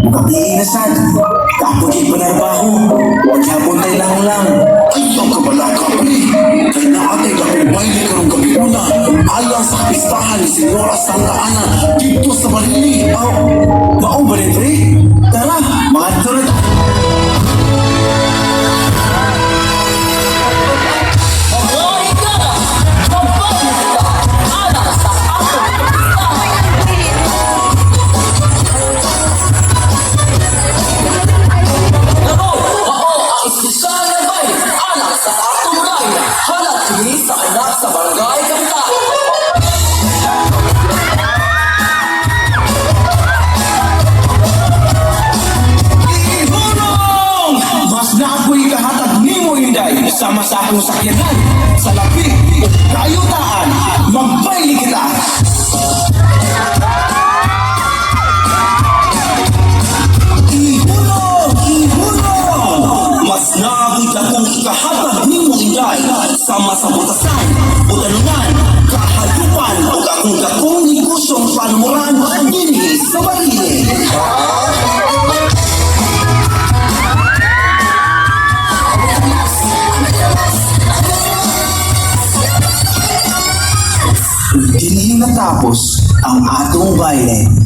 Makatiin na sad. Tapos ipanarbaho. Huwag hapon tayo lang. Ayaw ka bala ka, pre. Kaya naatay ka kung baile karong gabi una. Alang sa pistahan ni Senora Santa Ana dito sa Marili. Maong ba rin, pre? Tara, mga tuloy. Sa barangay Kapitan. Ihunong! Mas na ako'y kahatag ni mo Inday. Sama sa akong sakyanan. Sa lapi o kayutaan. Magbayli kita. Ihunong! Mas na ako'y akong kahatag ni mo Inday. Sama sa butasan o tanungan. Kahayupan o kakong negosyong panuran. Dini sa Marili. Hindi natapos ang atong baile.